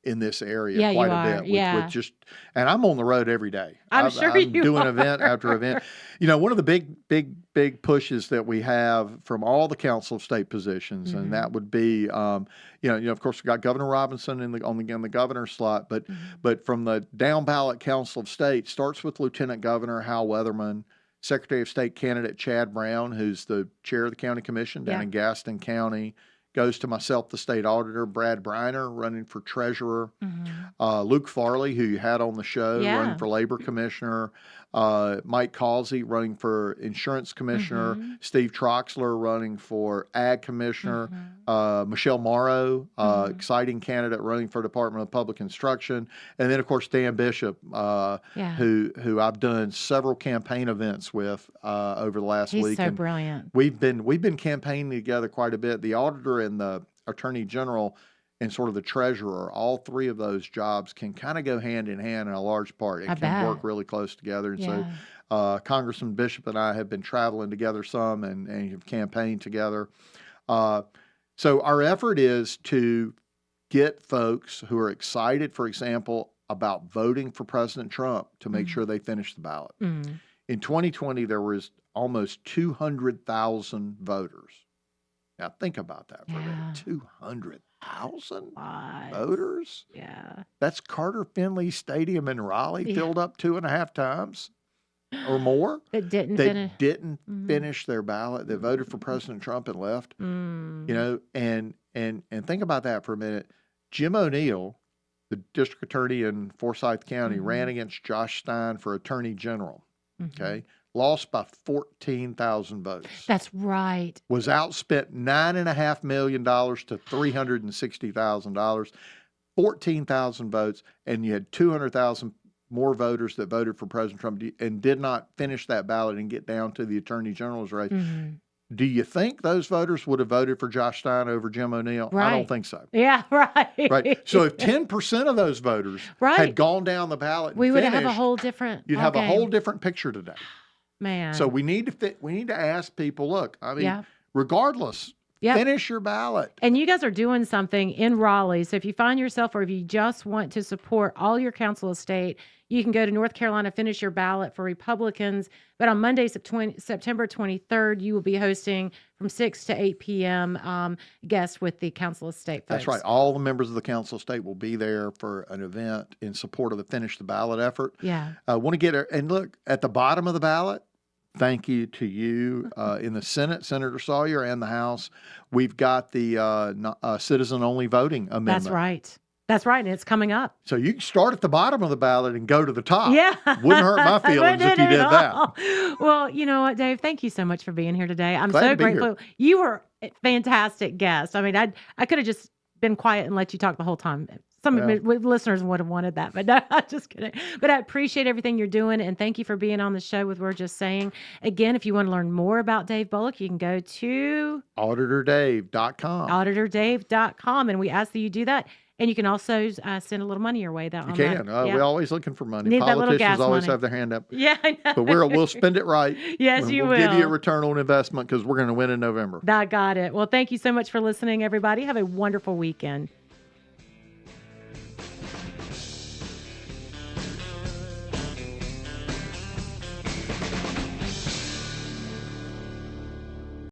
in this area quite a bit. With just, and I'm on the road every day. I'm doing event after event. You know, one of the big pushes that we have from all the Council of State positions, and that would be, of course, we got Governor Robinson on the governor's slot, but from the down ballot Council of State starts with Lieutenant Governor Hal Weatherman, Secretary of State candidate Chad Brown, who's the chair of the county commission down in Gaston County. Goes to myself, the state auditor, Brad Briner, running for treasurer, Luke Farley, who you had on the show, running for labor commissioner, Mike Causey running for insurance commissioner, Steve Troxler running for ag commissioner, Michelle Morrow, exciting candidate running for Department of Public Instruction, and then of course Dan Bishop, who I've done several campaign events with over the last week. He's so brilliant. We've been campaigning together quite a bit. The auditor and the attorney general and sort of the treasurer, all three of those jobs can kind of go hand in hand in a large part. It can work really close together. And so Congressman Bishop and I have been traveling together some and have campaigned together. So our effort is to get folks who are excited, for example, about voting for President Trump to make sure they finish the ballot. In 2020, there was almost 200,000 voters. Now think about that for a minute. 200,000 voters? Yeah. That's Carter Finley Stadium in Raleigh filled up 2.5 times or more. That didn't finish their ballot. That voted for President Trump and left. You know, and think about that for a minute. Jim O'Neill, the district attorney in Forsyth County, ran against Josh Stein for attorney general. Okay. Lost by 14,000 votes. That's right. Was outspent $9.5 million to $360,000, 14,000 votes, and you had 200,000 more voters that voted for President Trump and did not finish that ballot and get down to the Attorney General's race. Do you think those voters would have voted for Josh Stein over Jim O'Neill? Right. I don't think so. Yeah, right. Right. So if 10% of those voters had gone down the ballot and we would finished, have a whole different you'd have a whole different picture today. Man. So we need to ask people, look, I mean, regardless, finish your ballot. And you guys are doing something in Raleigh. So if you find yourself or if you just want to support all your council of state, you can go to North Carolina, finish your ballot for Republicans. But on Monday, September 23rd, you will be hosting from 6 to 8 p.m. Guests with the Council of State folks. That's right. All the members of the Council of State will be there for an event in support of the Finish the Ballot effort. Yeah. Want to get and look, at the bottom of the ballot, thank you to you in the Senate, Senator Sawyer, and the House. We've got the citizen-only voting amendment. That's right. That's right, and it's coming up. So you can start at the bottom of the ballot and go to the top. Yeah. Wouldn't hurt my feelings if you did that. Well, you know what, Dave? Thank you so much for being here today. I'm Glad so to be grateful. here. You were a fantastic guest. I mean, I could have just been quiet and let you talk the whole time. Some of my listeners would have wanted that, but no, I'm just kidding. But I appreciate everything you're doing, and thank you for being on the show with We're Just Saying. Again, if you want to learn more about Dave Boliek, you can go to auditordave.com. auditordave.com, and we ask that you do that. And you can also send a little money your way. You can. We're always looking for money. Need Politicians always money. have their hand up. Yeah, I know. But we'll spend it right. Yes, you will. We'll give you a return on investment because we're going to win in November. I got it. Well, thank you so much for listening, everybody. Have a wonderful weekend.